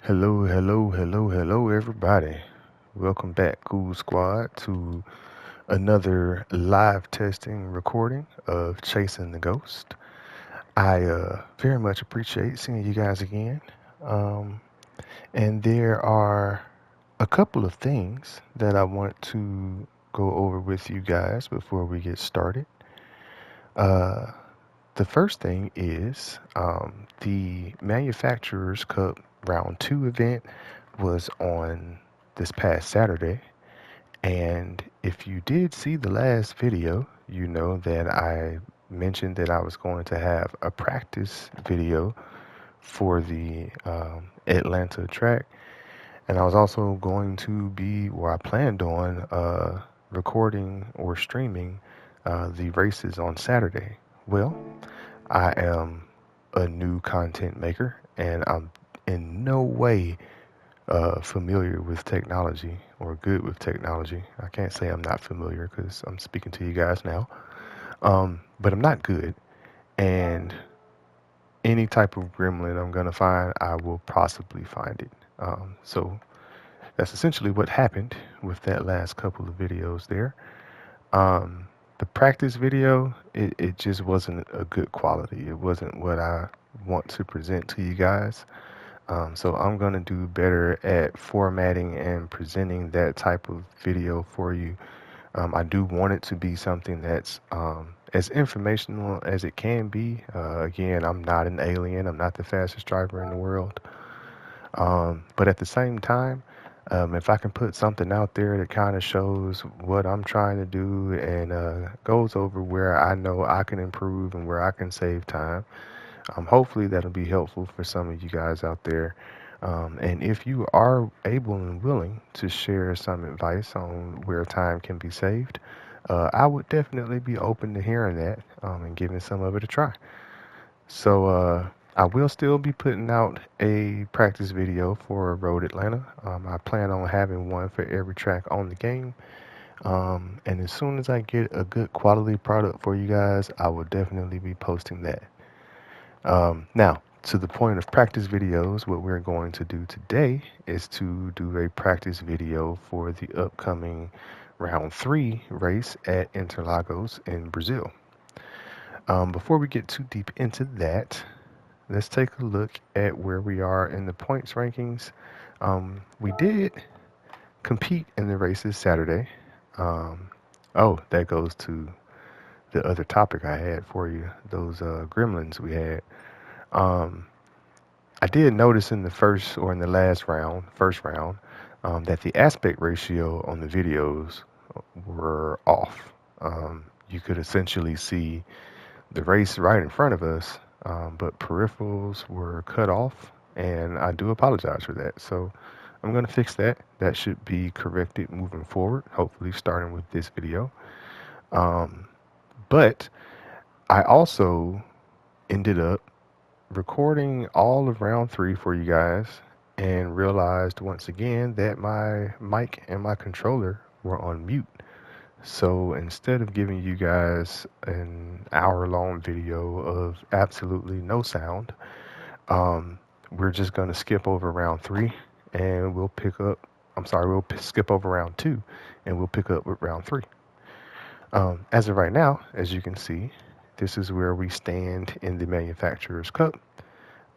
Hello, everybody. Welcome back, Cool Squad, to another live testing recording of Chasing the Ghost. I very much appreciate seeing you guys again. Um, and there are a couple of things that I want to go over with you guys before we get started. Uh, the first thing is the Manufacturers Cup Round 2 event was on this past Saturday. And if you did see the last video, you know that I mentioned that I was going to have a practice video for the Atlanta track. And I was also going to be, or I planned on, recording or streaming the races on Saturday. Well, I am a new content maker and I'm in no way familiar with technology or good with technology. I can't say I'm not familiar because I'm speaking to you guys now. But I'm not good. And any type of gremlin I'm going to find, I will possibly find it. So that's essentially what happened with that last couple of videos there. The practice video, it just wasn't a good quality. It wasn't what I want to present to you guys. So I'm going to do better at formatting and presenting that type of video for you. I do want it to be something that's as informational as it can be. Again, I'm not an alien. I'm not the fastest driver in the world. But at the same time, if I can put something out there that kind of shows what I'm trying to do and goes over where I know I can improve and where I can save time, hopefully that'll be helpful for some of you guys out there. And if you are able and willing to share some advice on where time can be saved, I would definitely be open to hearing that and giving some of it a try. So I will still be putting out a practice video for Road Atlanta. I plan on having one for every track on the game. And as soon as I get a good quality product for you guys, I will definitely be posting that. Now, to the point of practice videos, what we're going to do today is to do a practice video for the upcoming round 3 race at Interlagos in Brazil. Before we get too deep into that, let's take a look at where we are in the points rankings. We did compete in the races Saturday. Oh, that goes to the other topic I had for you, those gremlins we had. I did notice in the first or in the first round, that the aspect ratio on the videos were off. You could essentially see the race right in front of us, but peripherals were cut off, and I do apologize for that. So I'm going to fix that. That should be corrected moving forward, hopefully starting with this video. But I also ended up recording all of round 3 for you guys and realized once again that my mic and my controller were on mute. So instead of giving you guys an hour-long video of absolutely no sound, we're just going to skip over round 3 and we'll pick up, we'll skip over round 2 and we'll pick up with round 3. As of right now, as you can see, this is where we stand in the Manufacturers Cup.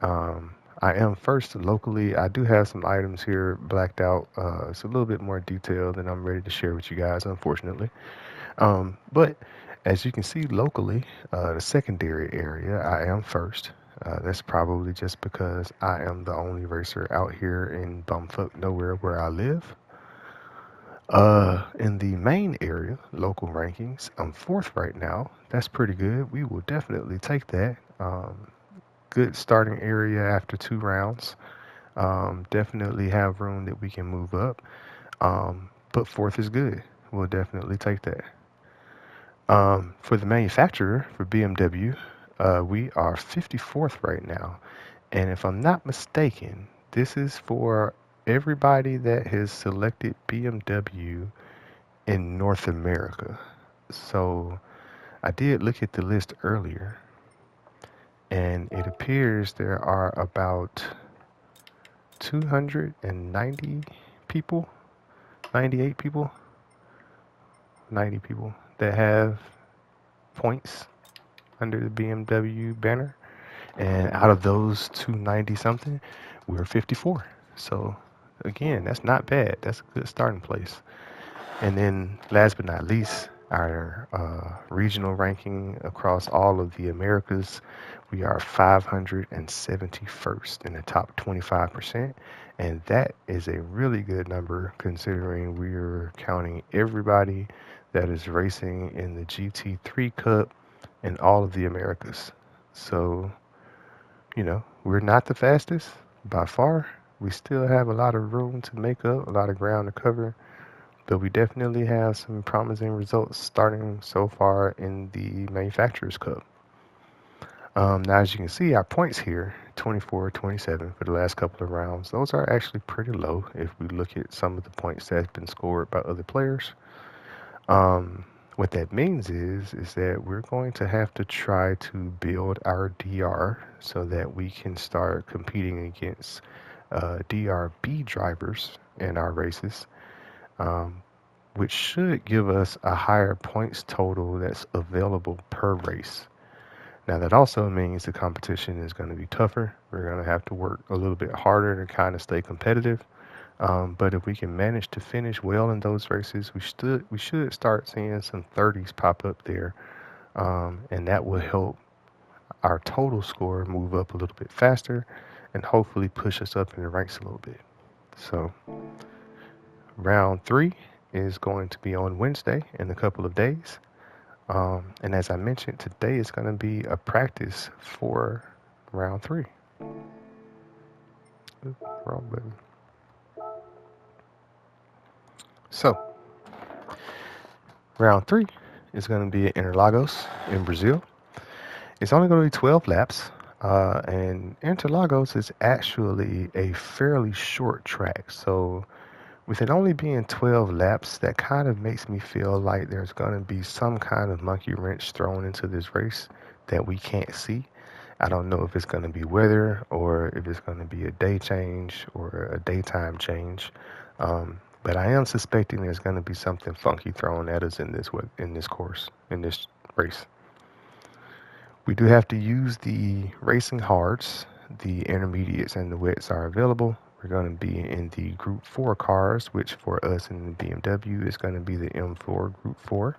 I am first locally. I do have some items here blacked out. It's a little bit more detailed than I'm ready to share with you guys, unfortunately. But as you can see locally, the secondary area, I am first. That's probably just because I am the only racer out here in bumfuck nowhere where I live. In the main area, local rankings, I'm fourth right now. That's pretty good. We will definitely take that. Good starting area after 2 rounds. Definitely have room that we can move up. But fourth is good. We'll definitely take that. For the manufacturer, for BMW, we are 54th right now. And if I'm not mistaken, this is for everybody that has selected BMW in North America. So I did look at the list earlier, and it appears there are about 290 people, 98 people, 90 people that have points under the BMW banner. And out of those 290 something, we're 54. So again, that's not bad. That's a good starting place. And then last but not least, our regional ranking across all of the Americas, we are 571st in the top 25%. And that is a really good number considering we're counting everybody that is racing in the GT3 Cup in all of the Americas. So, we're not the fastest by far. We still have a lot of room to make up, a lot of ground to cover. But we definitely have some promising results starting so far in the Manufacturers Cup. Now, as you can see, our points here, 24, 27 for the last couple of rounds, those are actually pretty low if we look at some of the points that have been scored by other players. What that means is that we're going to have to try to build our DR so that we can start competing against DRB drivers in our races. Which should give us a higher points total that's available per race. Now that also means the competition is going to be tougher. We're going to have to work a little bit harder to kind of stay competitive. But if we can manage to finish well in those races, we should start seeing some 30s pop up there, and that will help our total score move up a little bit faster and hopefully push us up in the ranks a little bit. So round 3 is going to be on Wednesday in a couple of days. And as I mentioned, today is going to be a practice for round 3. Oops, wrong button. So, round 3 is going to be at Interlagos in Brazil. It's only going to be 12 laps. And Interlagos is actually a fairly short track. So, with it only being 12 laps, that kind of makes me feel like there's going to be some kind of monkey wrench thrown into this race that we can't see. I don't know if it's going to be weather or if it's going to be a day change or a daytime change. But I am suspecting there's going to be something funky thrown at us in this course, in this race. We do have to use the racing hards. The intermediates and the wets are available. We're going to be in the Group 4 cars, which for us in the BMW is going to be the M4 Gr.4.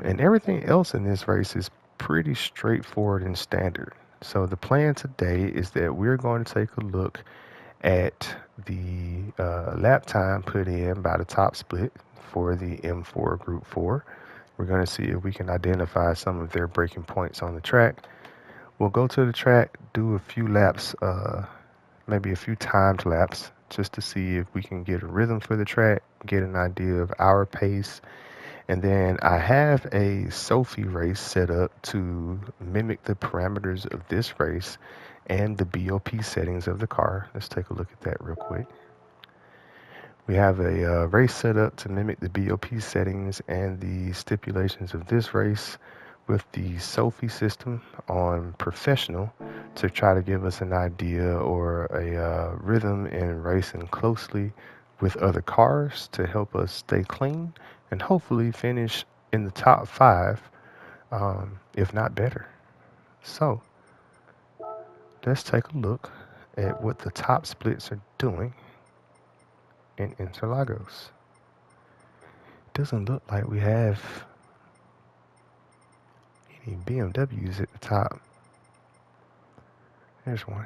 And everything else in this race is pretty straightforward and standard. So the plan today is that we're going to take a look at the lap time put in by the top split for the M4 Gr.4. We're going to see if we can identify some of their breaking points on the track. We'll go to the track, do a few laps, maybe a few timed laps, just to see if we can get a rhythm for the track, get an idea of our pace. And then I have a Sophy race set up to mimic the parameters of this race and the BOP settings of the car. Let's take a look at that real quick. We have a race set up to mimic the BOP settings and the stipulations of this race with the Sophy system on professional to try to give us an idea or a rhythm in racing closely with other cars to help us stay clean and hopefully finish in the top 5, if not better. So let's take a look at what the top splits are doing in Interlagos. Doesn't look like we have any BMWs at the top. There's one.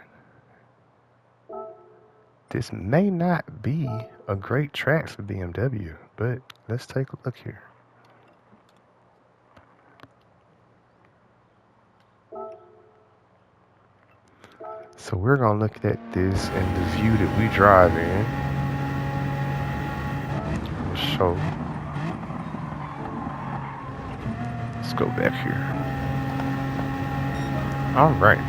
This may not be a great track for BMW, but let's take a look here. So we're going to look at this in the view that we drive in. We'll show. Let's go back here. All right.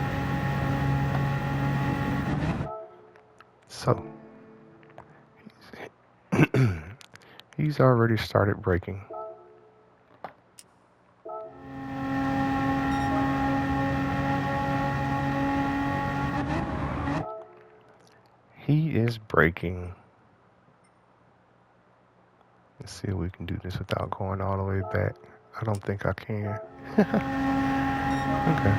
So he's already started braking. he is braking. Let's see if we can do this without going all the way back. I don't think I can. Okay.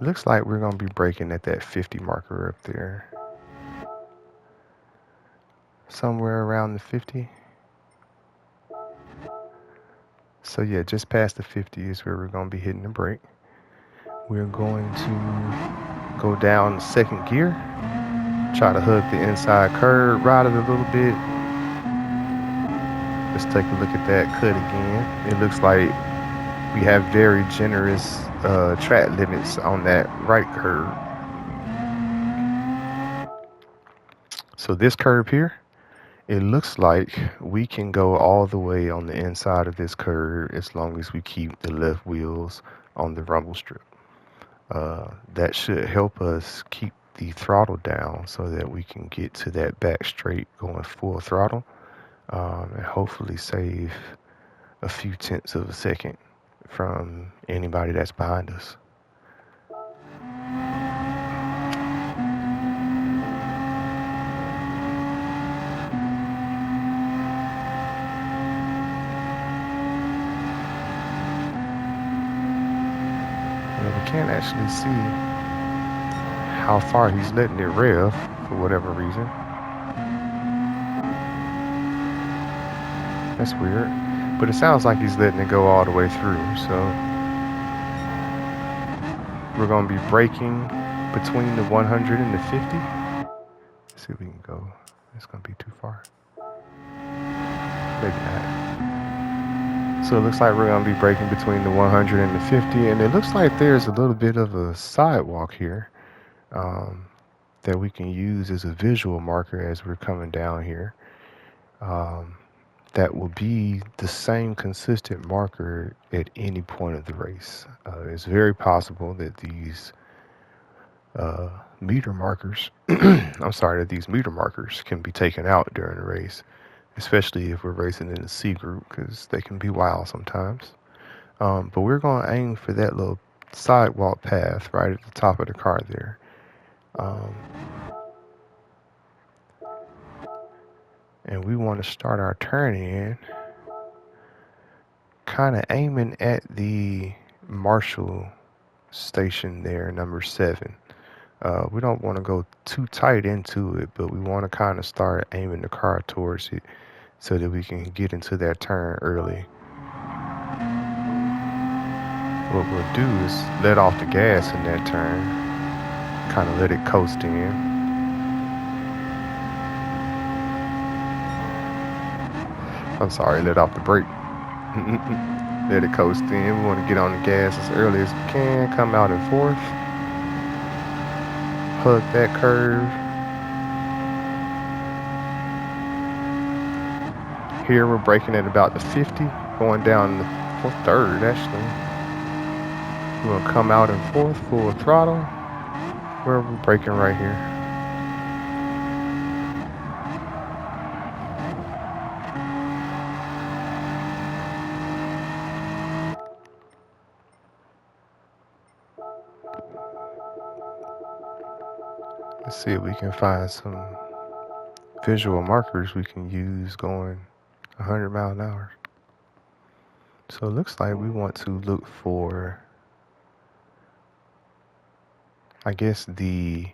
Looks like we're going to be braking at that 50 marker up there. Somewhere around the 50. So yeah, just past the 50 is where we're going to be hitting the brake. We're going to go down second gear. Try to hug the inside curb, ride it a little bit. Let's take a look at that cut again. It looks like we have very generous track limits on that right curb. So this curb here, it looks like we can go all the way on the inside of this curb as long as we keep the left wheels on the rumble strip. That should help us keep the throttle down so that we can get to that back straight going full throttle, and hopefully save a few tenths of a second from anybody that's behind us. We can't actually see how far he's letting it rev for whatever reason. That's weird. But it sounds like he's letting it go all the way through. So we're going to be braking between the 100 and the 50. Let's see if we can go. It's going to be too far. Maybe not. So it looks like we're going to be braking between the 100 and the 50. And it looks like there's a little bit of a sidewalk here that we can use as a visual marker as we're coming down here. That will be the same consistent marker at any point of the race. It's very possible that these meter markers, that these meter markers can be taken out during the race, especially if we're racing in a C group, because they can be wild sometimes. But we're going to aim for that little sidewalk path right at the top of the car there. And we want to start our turn in kind of aiming at the Marshall station there, number 7. We don't want to go too tight into it, but we want to kind of start aiming the car towards it so that we can get into that turn early. What we'll do is let off the gas in that turn, kind of let it coast in. I'm sorry, let off the brake. Let it coast in. We want to get on the gas as early as we can. Come out in fourth. Hug that curve. Here we're braking at about the 50, going down the third actually. We're going to come out in fourth, full throttle. Where we're braking right here. Let's see if we can find some visual markers we can use going 100 miles an hour. So it looks like we want to look for, I guess, the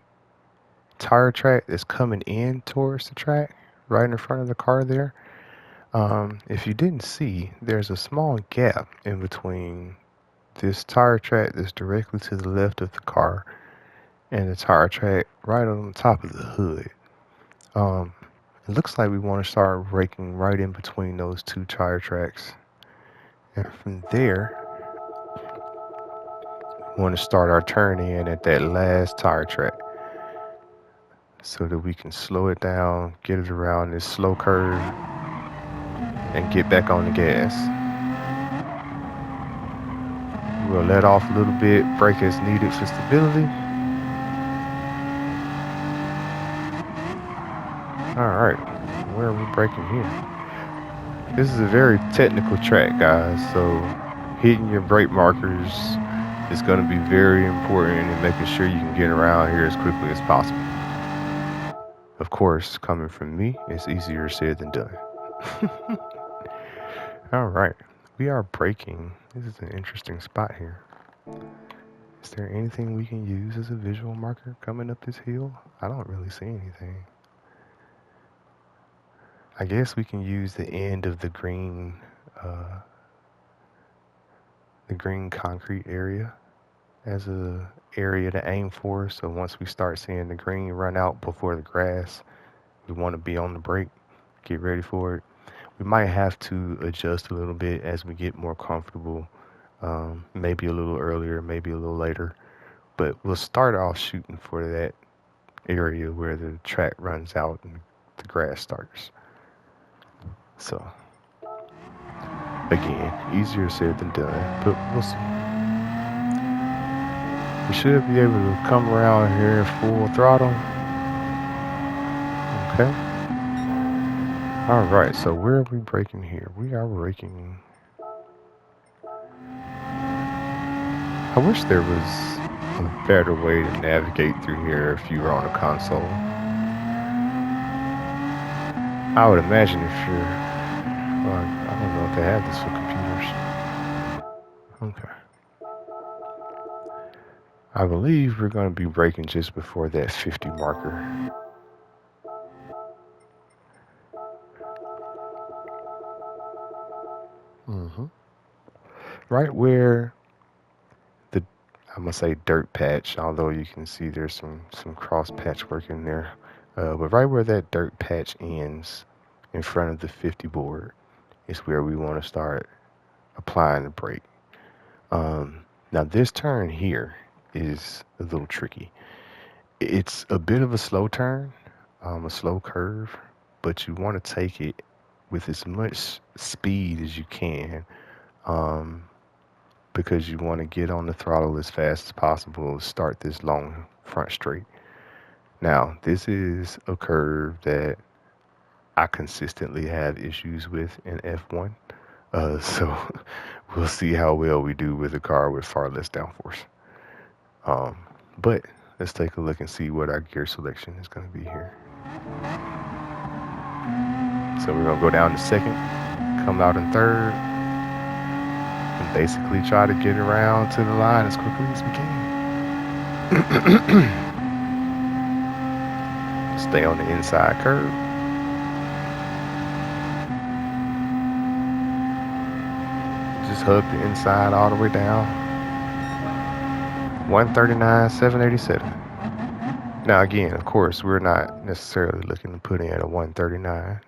tire track that's coming in towards the track right in front of the car there. If you didn't see, there's a small gap in between this tire track that's directly to the left of the car and the tire track right on the top of the hood. It looks like we want to start braking right in between those two tire tracks. And from there, we want to start our turn in at that last tire track so that we can slow it down, get it around this slow curve, and get back on the gas. We'll let off a little bit, brake as needed for stability. Alright, where are we braking here? This is a very technical track, guys, so hitting your brake markers is going to be very important in making sure you can get around here as quickly as possible. Of course, coming from me, it's easier said than done. All right, we are braking. This is an interesting spot here. Is there anything we can use as a visual marker coming up this hill? I don't really see anything. I guess we can use the end of the green concrete area as a area to aim for. So once we start seeing the green run out before the grass, we want to be on the brake, get ready for it. We might have to adjust a little bit as we get more comfortable, maybe a little earlier, maybe a little later, but we'll start off shooting for that area where the track runs out and the grass starts. So again, easier said than done, but we'll see. We should be able to come around here full throttle. Okay. All right, so where are we braking here? We are braking. I wish there was a better way to navigate through here if you were on a console. I would imagine if you're, well, I don't know if they have this for computers. Okay. I believe we're going to be braking just before that 50 marker. Right where the, I'm going to say dirt patch, although you can see there's some cross patchwork in there. But right where that dirt patch ends in front of the 50 board is where we want to start applying the brake. Now this turn here is a little tricky. It's a bit of a slow turn, a slow curve, but you want to take it with as much speed as you can, because you want to get on the throttle as fast as possible to start this long front straight. Now, this is a curve that I consistently have issues with in F1, so we'll see how well we do with a car with far less downforce. But let's take a look and see what our gear selection is going to be here. So we're going to go down to second, come out in third, and basically try to get around to the line as quickly as we can. Stay on the inside curve. Just hug the inside all the way down. 139.787. Now again, of course, we're not necessarily looking to put in a 139.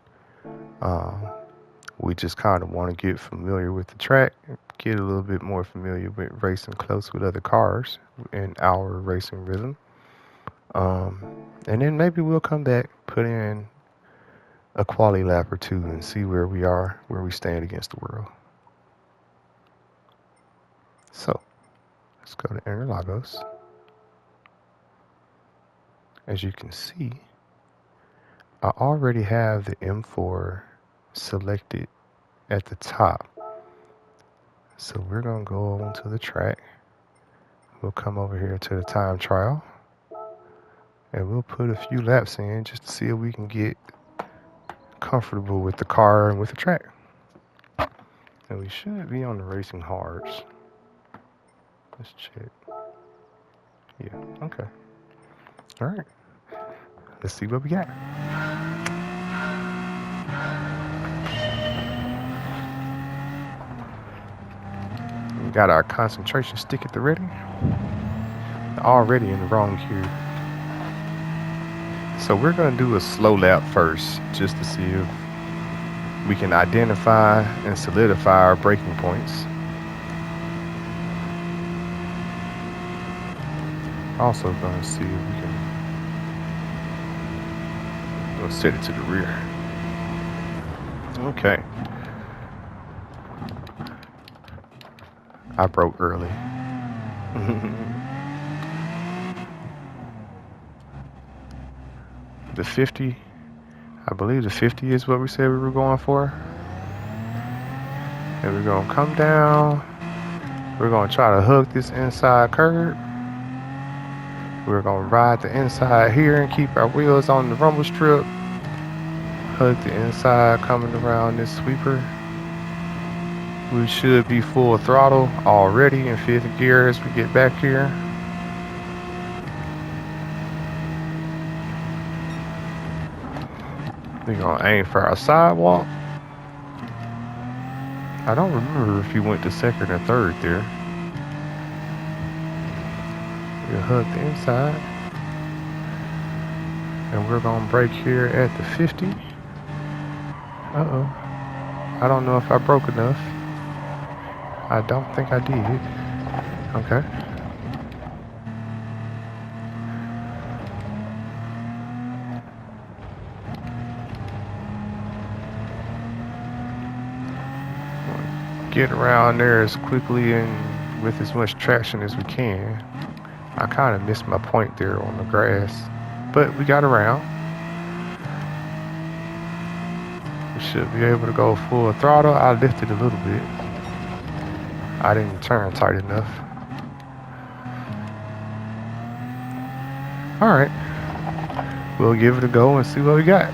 We just kind of want to get familiar with the track, get a little bit more familiar with racing close with other cars in our racing rhythm. And then maybe we'll come back, put in a quali lap or two and see where we are, where we stand against the world. So let's go to Interlagos. As you can see, I already have the M4 selected at the top. So we're going to go onto the track. We'll come over here to the time trial. And we'll put a few laps in just to see if we can get comfortable with the car and with the track. And we should be on the racing hards. Let's check. Yeah, okay. All right. Let's see what we got. We got our concentration stick at the ready. Already in the wrong gear. So we're going to do a slow lap first, just to see if we can identify and solidify our braking points. Also going to see if we can set it to the rear. Okay. I broke early. The 50, I believe the 50 is what we said we were going for. And we're going to come down We're gonna try to hug this inside curb. We're gonna ride the inside here and keep our wheels on the rumble strip. Hug the inside coming around this sweeper. We should be full throttle already in 5th gear as we get back here. We're gonna aim for our sidewalk. I don't remember if he went to 2nd or 3rd there. We'll hug the inside. And we're gonna brake here at the 50. Uh-oh. I don't know if I broke enough. I don't think I did. Okay. Get around there as quickly and with as much traction as we can. I kind of missed my point there on the grass, but we got around. We should be able to go full throttle. I lifted a little bit. I didn't turn tight enough. All right, we'll give it a go and see what we got.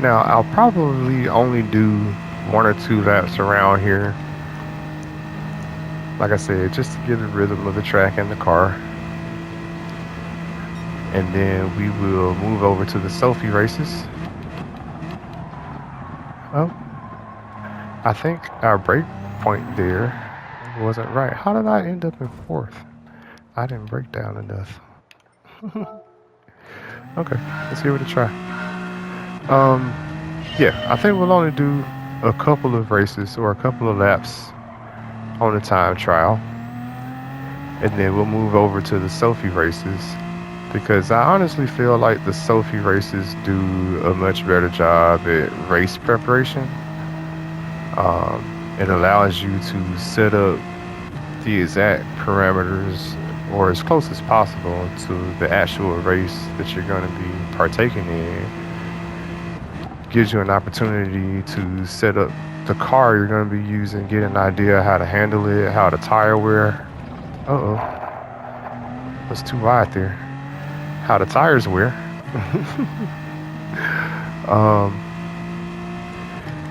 Now, I'll probably only do 1 or 2 laps around here. Like I said, just to get the rhythm of the track and the car. And then we will move over to the Sophy races. Oh, I think our break point there wasn't right. How did I end up in 4th? I didn't break down enough. Okay, let's give it a try. Yeah, I think we'll only do a couple of races or a couple of laps on the time trial. And then we'll move over to the Sophy races, because I honestly feel like the Sophy races do a much better job at race preparation. It allows you to set up the exact parameters, or as close as possible, to the actual race that you're going to be partaking in. Gives you an opportunity to set up the car you're going to be using, get an idea how to handle it, how the tire wear. Uh-oh. That's too wide there. How the tires wear.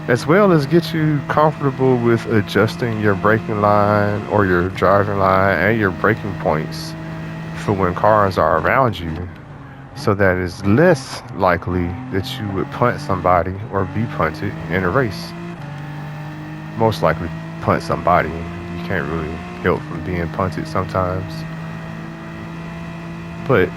As well as get you comfortable with adjusting your braking line or your driving line and your braking points for when cars are around you, so that it's less likely that you would punt somebody or be punted in a race. Most likely punt somebody. You can't really help from being punted sometimes. But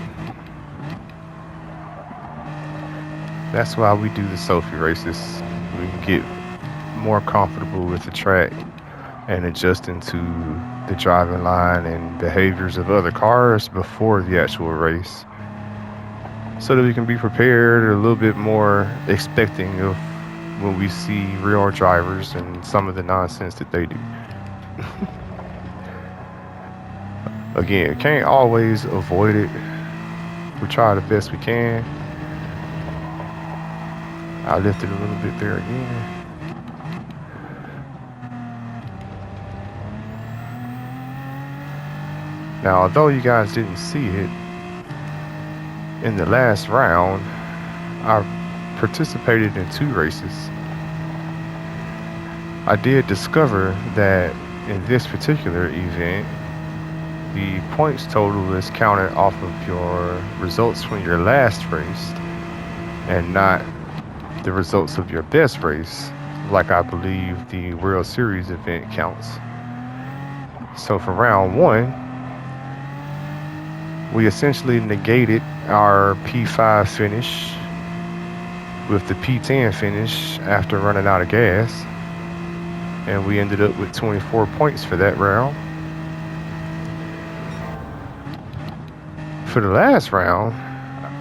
that's why we do the Sophy races. We can get more comfortable with the track and adjusting to the driving line and behaviors of other cars before the actual race, so that we can be prepared, a little bit more expecting of when we see real drivers and some of the nonsense that they do. Again, can't always avoid it. We try the best we can. I lifted a little bit there again. Now, although you guys didn't see it, in the last round, I participated in 2 races. I did discover that in this particular event, the points total is counted off of your results from your last race and not the results of your best race, like I believe the World Series event counts. So for round 1, we essentially negated our P5 finish with the P10 finish after running out of gas, and we ended up with 24 points for that round. For the last round,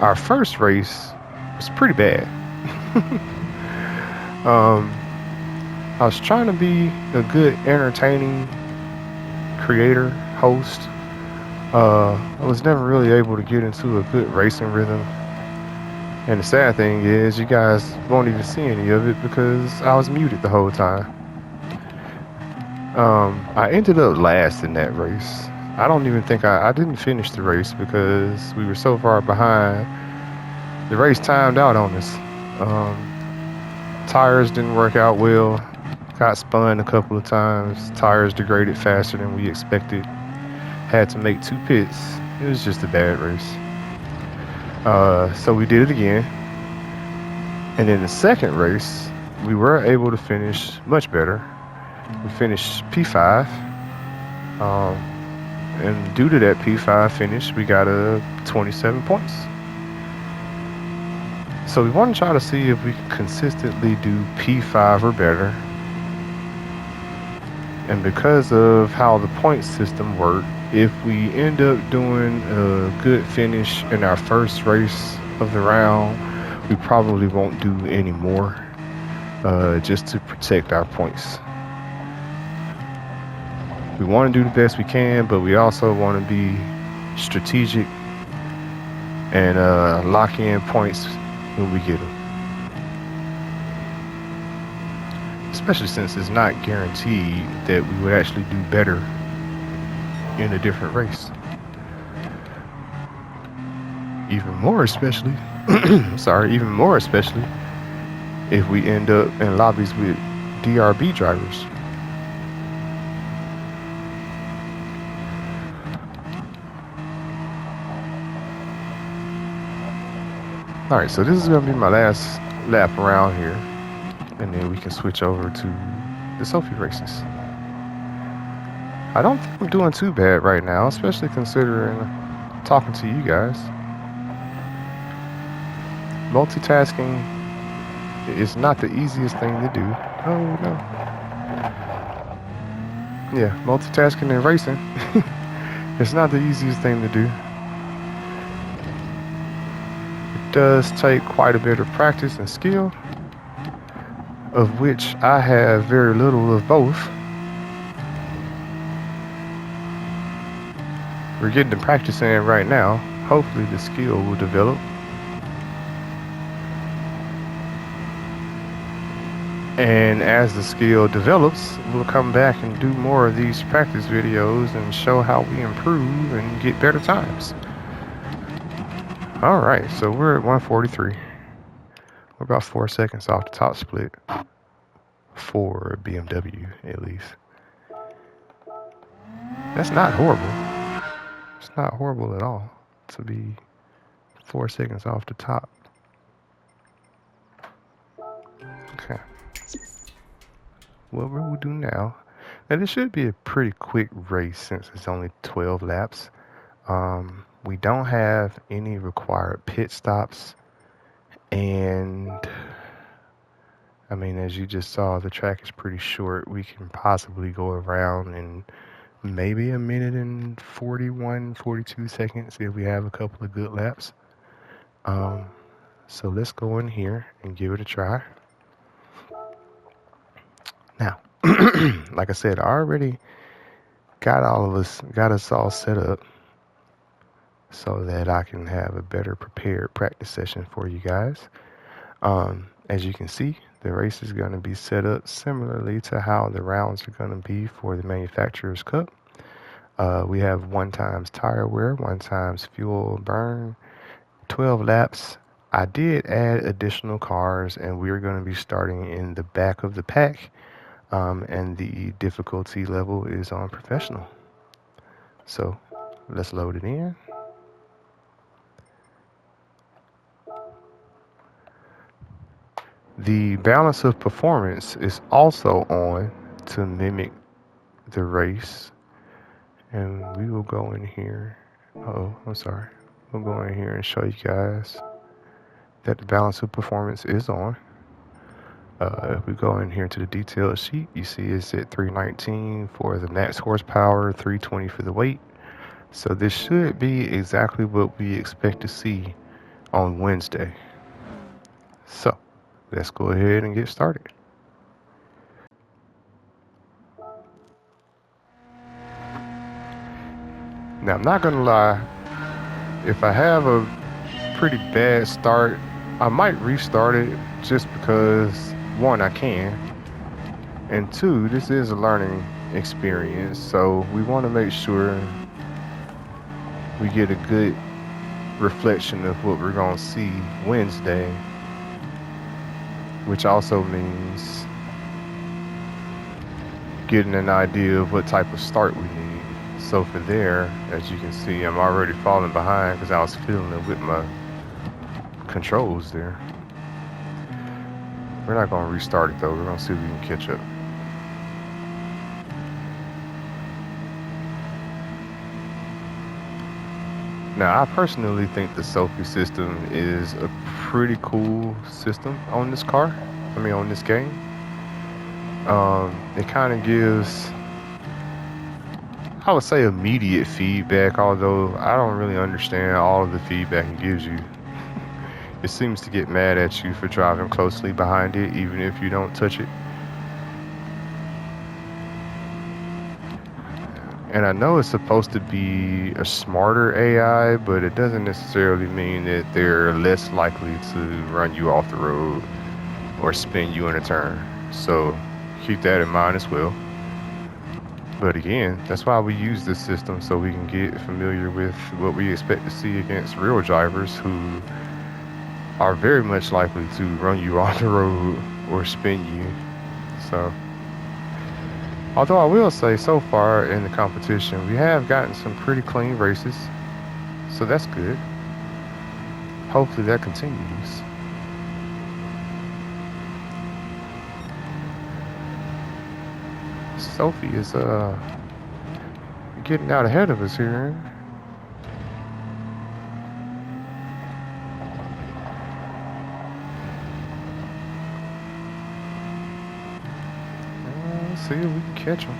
our first race was pretty bad. I was trying to be a good, entertaining creator, host. I was never really able to get into a good racing rhythm. And the sad thing is, you guys won't even see any of it because I was muted the whole time. I ended up last in that race. I don't even think I didn't finish the race because we were so far behind. The race timed out on us. Tires didn't work out well. Got spun a couple of times. Tires degraded faster than we expected. Had to make 2 pits. It was just a bad race. So we did it again. And in the second race, we were able to finish much better. We finished P5. And due to that P5 finish, we got 27 points. So we want to try to see if we can consistently do P5 or better. And because of how the point system works, if we end up doing a good finish in our first race of the round, we probably won't do any more, just to protect our points. We want to do the best we can, but we also want to be strategic and lock in points when we get them. Especially since it's not guaranteed that we would actually do better in a different race. Even more especially if we end up in lobbies with DRB drivers. Alright, so this is going to be my last lap around here, and then we can switch over to the Sophy races. I don't think I'm doing too bad right now, especially considering talking to you guys. Multitasking is not the easiest thing to do. Oh no. Yeah, multitasking and racing. It's not the easiest thing to do. It does take quite a bit of practice and skill, of which I have very little of both. We're getting the practice in right now. Hopefully the skill will develop. And as the skill develops, we'll come back and do more of these practice videos and show how we improve and get better times. Alright, so we're at 143. We're about 4 seconds off the top split. For BMW, at least. That's not horrible. It's not horrible at all to be 4 seconds off the top. Okay. What will we do now? Now this should be a pretty quick race since it's only 12 laps. We don't have any required pit stops, and I mean, as you just saw, the track is pretty short. We can possibly go around in maybe a minute and 41, 42 seconds if we have a couple of good laps. So let's go in here and give it a try. Now, like I said, I already got us all set up so that I can have a better prepared practice session for you guys. As you can see, the race is going to be set up similarly to how the rounds are going to be for the Manufacturer's Cup. We have 1 times tire wear, 1 times fuel burn, 12 laps. I did add additional cars, and we're going to be starting in the back of the pack, and the difficulty level is on professional. So let's load it in. The balance of performance is also on to mimic the race, and we will go in here. Oh, I'm sorry. We'll go in here and show you guys that the balance of performance is on. If we go in here to the detailed sheet, you see it's at 319 for the max horsepower, 320 for the weight. So this should be exactly what we expect to see on Wednesday. So let's go ahead and get started. Now, I'm not gonna lie, if I have a pretty bad start I might restart it just because, one, I can, and two, this is a learning experience, so we want to make sure we get a good reflection of what we're going to see Wednesday, which also means getting an idea of what type of start we need. So for there, as you can see, I'm already falling behind because I was feeling it with my controls there. We're not going to restart it though. We're going to see if we can catch up. Now, I personally think the Sophy system is a pretty cool system on this car. I mean, on this game. It kind of gives, I would say, immediate feedback, although I don't really understand all of the feedback it gives you. It seems to get mad at you for driving closely behind it, even if you don't touch it. And I know it's supposed to be a smarter AI, but it doesn't necessarily mean that they're less likely to run you off the road or spin you in a turn. So keep that in mind as well. But again, that's why we use this system, so we can get familiar with what we expect to see against real drivers who are very much likely to run you off the road or spin you. So, although I will say, so far in the competition, we have gotten some pretty clean races, so that's good. Hopefully that continues. Sophy is getting out ahead of us here. Let's see if we can catch him.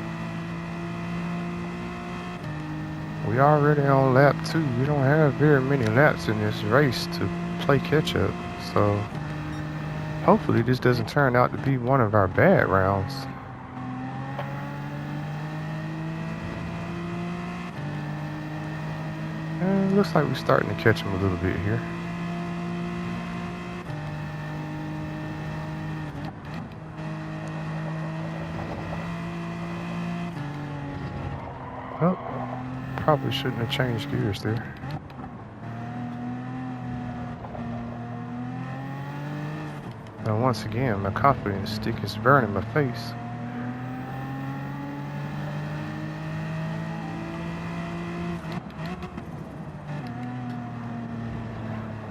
We already on lap 2. We don't have very many laps in this race to play catch up, so hopefully this doesn't turn out to be one of our bad rounds. And it looks like we're starting to catch him a little bit here. Oh, probably shouldn't have changed gears there. Now once again, my confidence stick is burning my face.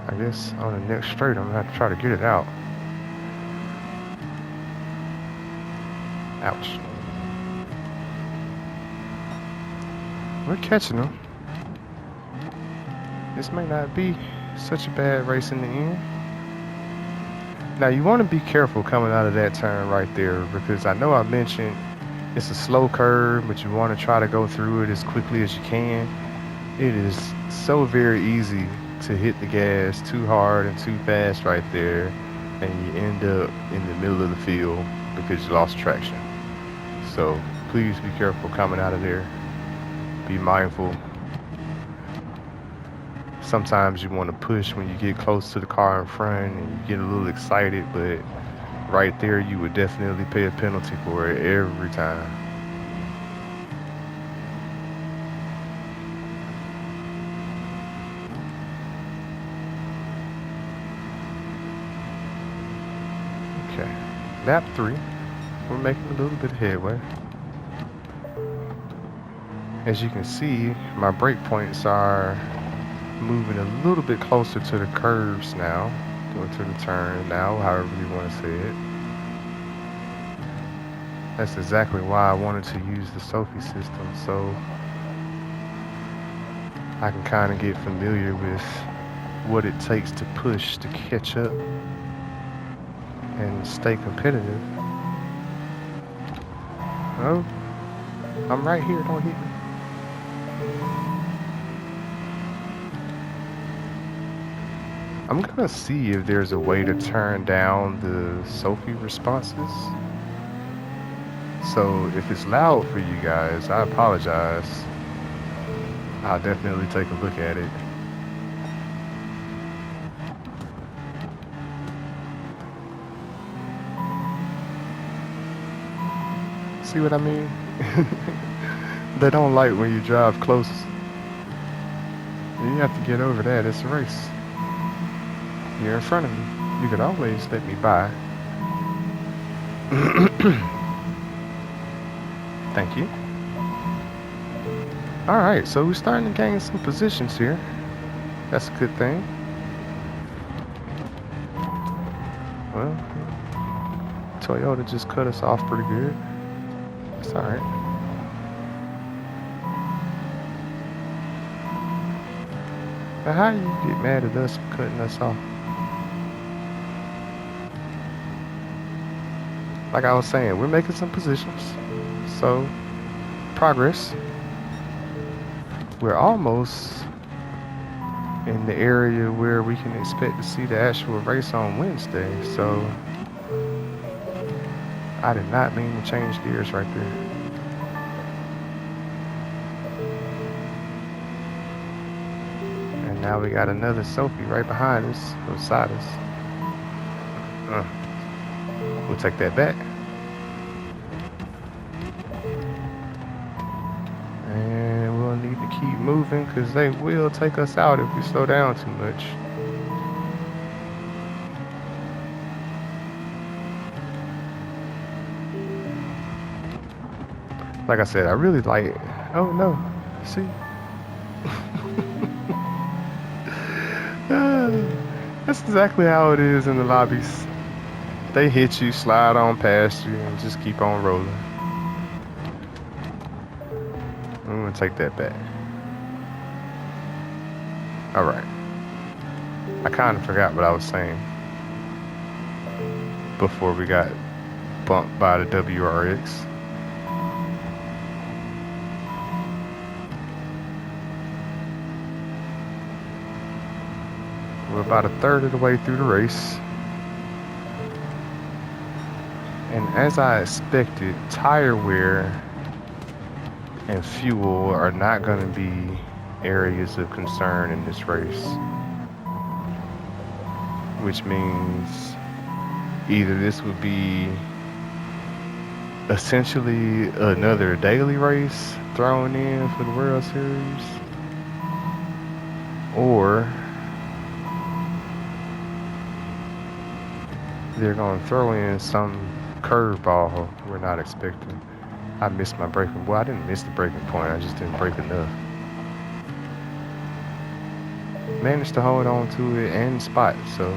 I guess on the next straight, I'm gonna have to try to get it out. Ouch. We're catching them. This may not be such a bad race in the end. Now you want to be careful coming out of that turn right there, because I know I mentioned it's a slow curve, but you want to try to go through it as quickly as you can. It is so very easy to hit the gas too hard and too fast right there, and you end up in the middle of the field because you lost traction. So please be careful coming out of there. Be mindful. Sometimes you want to push when you get close to the car in front and you get a little excited, but right there you would definitely pay a penalty for it every time. Okay, lap 3. We're making a little bit of headway. As you can see, my brake points are moving a little bit closer to the curves now, going to the turn now, however you want to say it. That's exactly why I wanted to use the Sophy system, so I can kind of get familiar with what it takes to push to catch up and stay competitive. Oh, I'm right here, don't hit me. I'm gonna see if there's a way to turn down the Sophy responses. So if it's loud for you guys, I apologize. I'll definitely take a look at it. See what I mean? They don't like when you drive close. You have to get over that. It's a race. You're in front of me. You could always let me by. Thank you. Alright, so we're starting to gain some positions here. That's a good thing. Well, Toyota just cut us off pretty good. That's alright. Now, how do you get mad at us for cutting us off? Like I was saying, we're making some positions. So, progress. We're almost in the area where we can expect to see the actual race on Wednesday. So, I did not mean to change gears right there. And now we got another Sophy right behind us, beside us. We'll take that back. And we'll need to keep moving because they will take us out if we slow down too much. Like I said, I really like, oh no, see? That's exactly how it is in the lobbies. They hit you, slide on past you, and just keep on rolling. I'm gonna take that back. Alright. I kind of forgot what I was saying before we got bumped by the WRX. We're about a third of the way through the race. And as I expected, tire wear and fuel are not going to be areas of concern in this race. Which means either this would be essentially another daily race thrown in for the World Series, or they're going to throw in some curveball we're not expecting. I missed my braking. Well, I didn't miss the braking point. I just didn't brake enough. Managed to hold on to it and spot, so.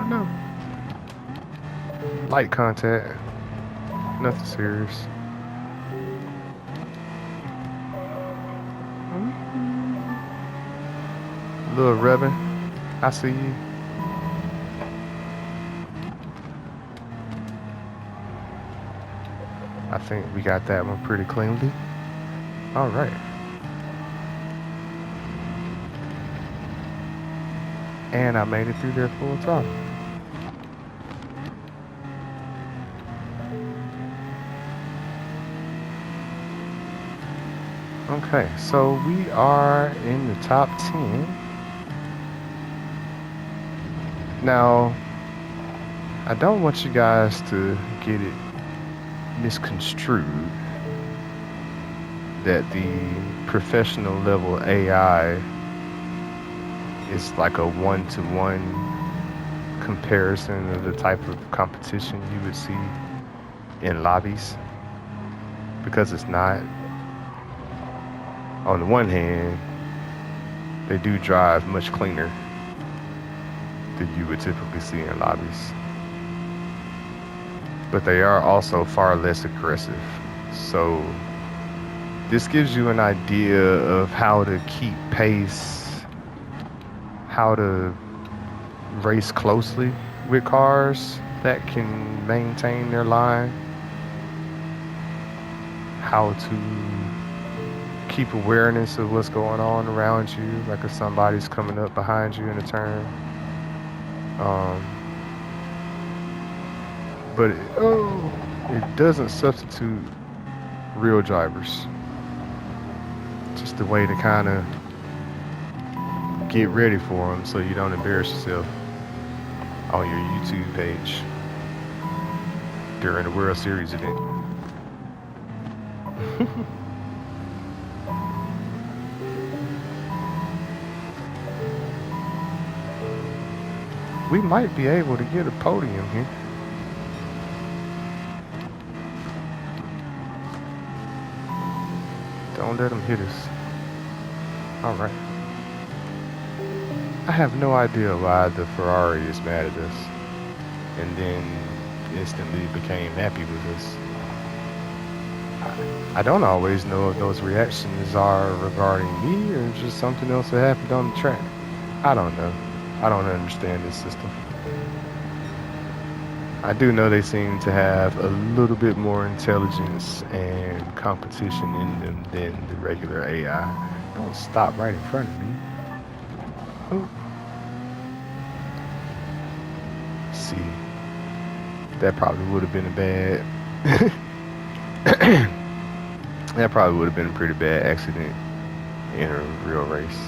No. Light contact. Nothing serious. Little revving. I see you. I think we got that one pretty cleanly. All right. And I made it through there full throttle. Okay, so we are in the top 10. Now, I don't want you guys to get it misconstrued that the professional level AI is like a one-to-one comparison of the type of competition you would see in lobbies, because it's not. On the one hand, they do drive much cleaner than you would typically see in lobbies, but they are also far less aggressive. So this gives you an idea of how to keep pace, how to race closely with cars that can maintain their line, how to keep awareness of what's going on around you, like if somebody's coming up behind you in a turn. But it doesn't substitute real drivers. just a way to kind of get ready for them so you don't embarrass yourself on your YouTube page during the World Series event. We might be able to get a podium here. Don't let them hit us. All right. I have no idea why the Ferrari is mad at us and then instantly became happy with us. I don't always know if those reactions are regarding me or just something else that happened on the track. I don't know. I don't understand this system. I do know they seem to have a little bit more intelligence and competition in them than the regular AI. Don't stop right in front of me. Oh. See, that probably would have been a bad that probably would have been a pretty bad accident in a real race.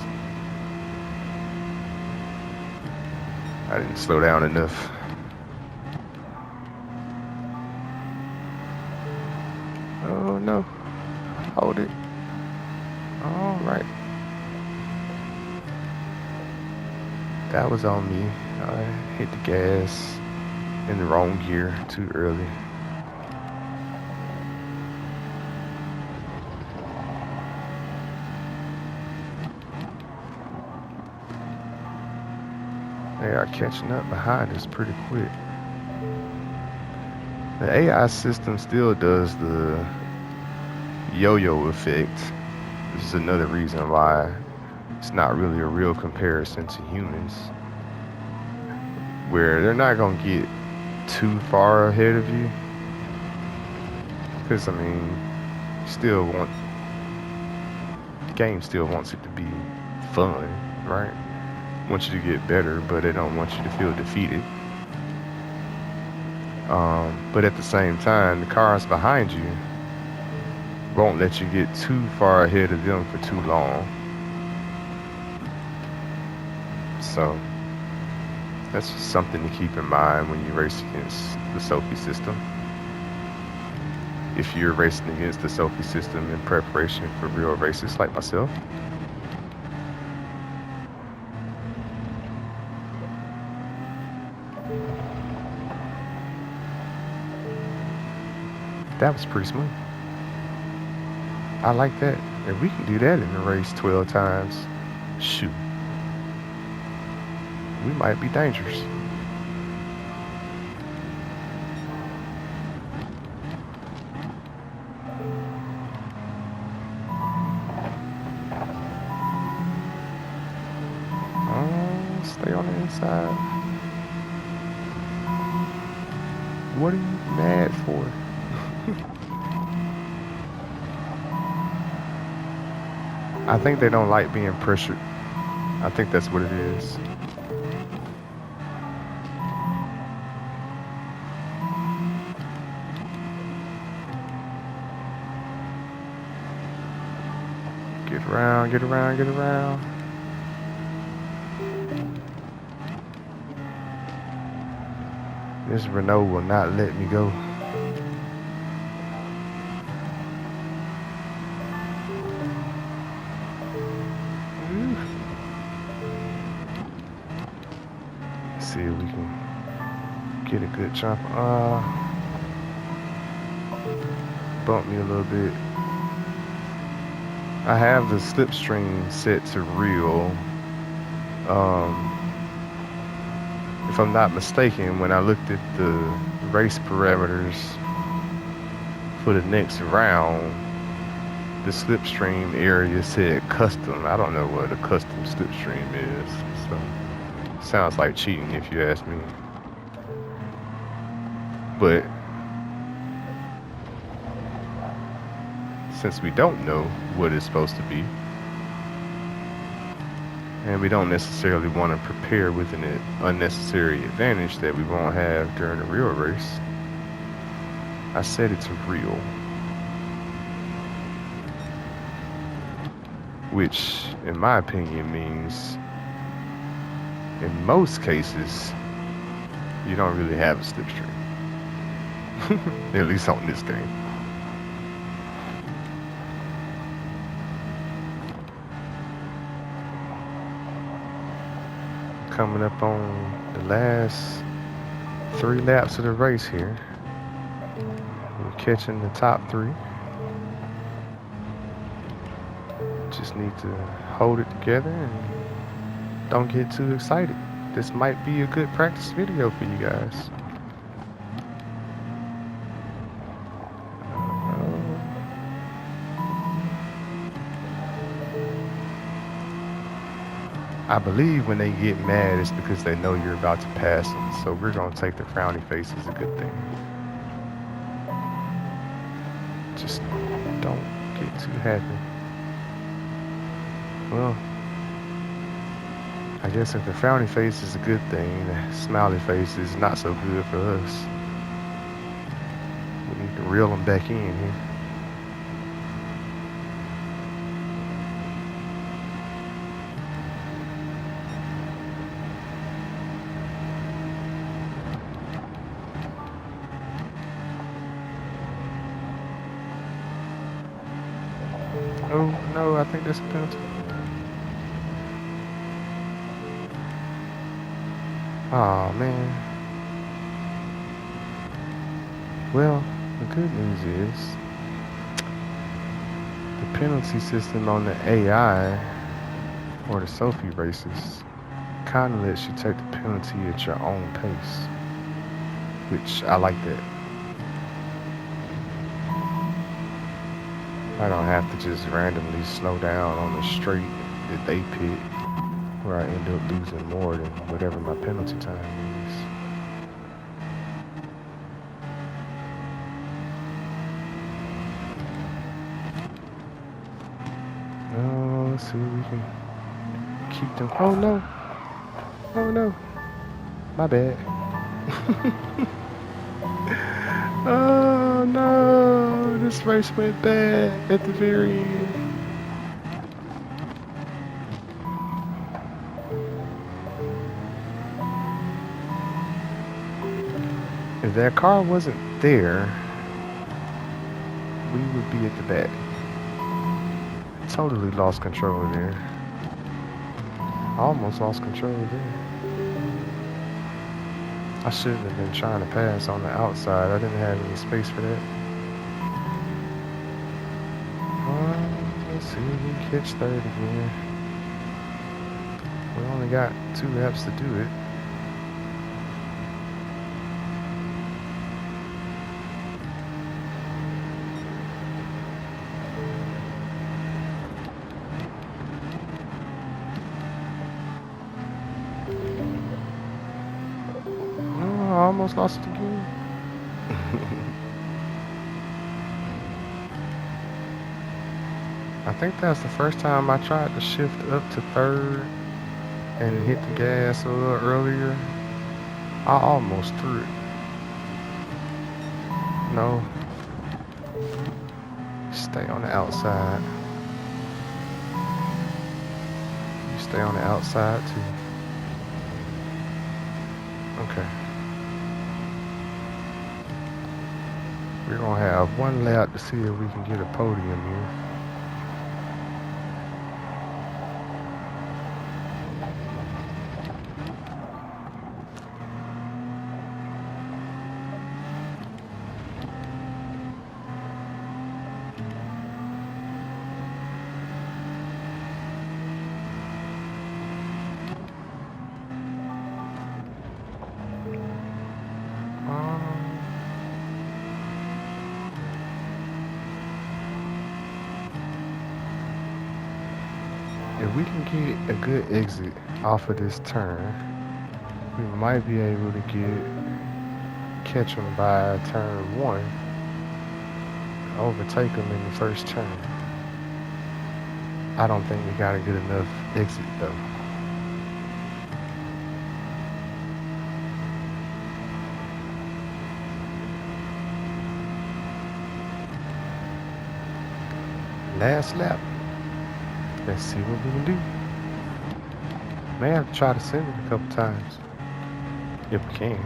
I didn't slow down enough. Oh no, hold it. All right, that was on me. I hit the gas in the wrong gear too early. They are catching up behind us pretty quick. The AI system still does the yo-yo effect. This is another reason why it's not really a real comparison to humans, where they're not going to get too far ahead of you. Because, I mean, the game still wants it to be fun, right? Wants you to get better, but they don't want you to feel defeated. But at the same time, the cars behind you won't let you get too far ahead of them for too long. So that's just something to keep in mind when you race against the Sophy system. If you're racing against the Sophy system in preparation for real races like myself. That was pretty smooth. I like that. If we can do that in a race 12 times, shoot, we might be dangerous. Oh, stay on the inside. What are you mad for? I think they don't like being pressured. I think that's what it is. Get around, get around, get around. This Renault will not let me go. See if we can get a good jump. Bump me a little bit. I have the slipstream set to real. If I'm not mistaken, when I looked at the race parameters for the next round, the slipstream area said custom. I don't know what a custom slipstream is, so sounds like cheating if you ask me. But since we don't know what it's supposed to be, and we don't necessarily want to prepare with an unnecessary advantage that we won't have during a real race, I set it to real. which in my opinion means in most cases you don't really have a slipstream. At least on this game. Coming up on the last 3 laps of the race here. We're catching the top 3. Just need to hold it together and don't get too excited. This might be a good practice video for you guys. I believe when they get mad, it's because they know you're about to pass them. So we're going to take the frowny face as a good thing. Just don't get too happy. Well, I guess if the frowny face is a good thing, the smiley face is not so good for us. We need to reel them back in here. Oh, no, I think that's a penalty. Oh, man. Well, the good news is the penalty system on the AI or the Sophy races kind of lets you take the penalty at your own pace, which I like that. I don't have to just randomly slow down on the straight that they pick, where I end up losing more than whatever my penalty time is. Oh, let's see if we can keep them. Oh no! Oh no! My bad. Oh no! This race went bad at the very end. If that car wasn't there, we would be at the back. Totally lost control there. Almost lost control there. I shouldn't have been trying to pass on the outside. I didn't have any space for that. Let's see if we can catch third again. We only got 2 laps to do it. I almost lost it again. I think that's the first time I tried to shift up to third and hit the gas a little earlier. I almost threw it. No. Stay on the outside. You stay on the outside too. Okay. We're gonna have 1 lap to see if we can get a podium here. If we can get a good exit off of this turn, we might be able to catch them by turn 1, overtake them in the first turn. I don't think we got a good enough exit though. Last lap. Let's see what we can do. May have to try to send it a couple times. If we can.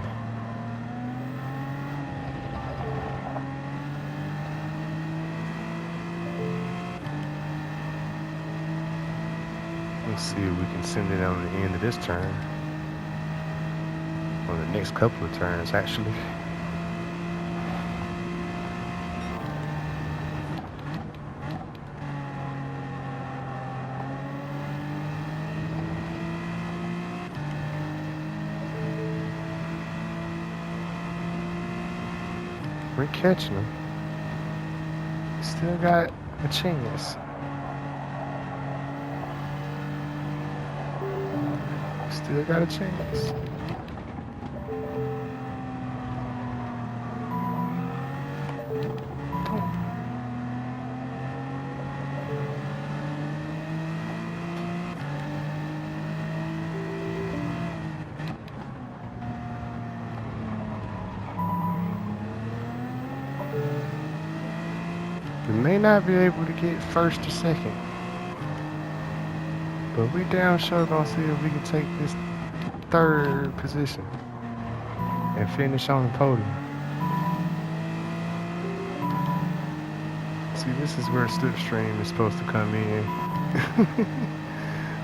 Let's see if we can send it on the end of this turn. On the next couple of turns, actually. We're catching them. Still got a chance. Still got a chance. We may not be able to get first or second, but we damn sure gonna see if we can take this third position and finish on the podium. See, this is where slipstream is supposed to come in.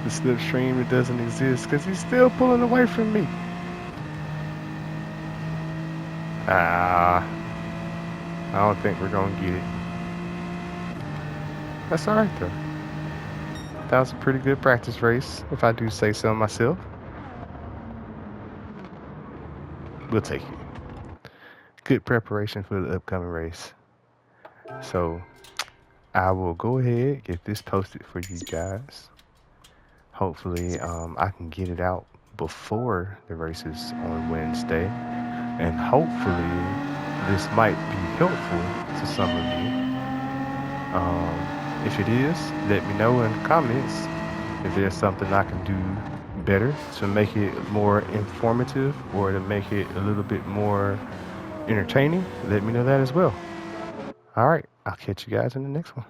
The slipstream that doesn't exist because he's still pulling away from me. I don't think we're gonna get it. That's alright though. That was a pretty good practice race, if I do say so myself. We'll take it. Good preparation for the upcoming race. So I will go ahead, get this posted for you guys. Hopefully I can get it out before the races on Wednesday. And hopefully this might be helpful to some of you. If it is, let me know in the comments if there's something I can do better to make it more informative or to make it a little bit more entertaining. Let me know that as well. All right, I'll catch you guys in the next one.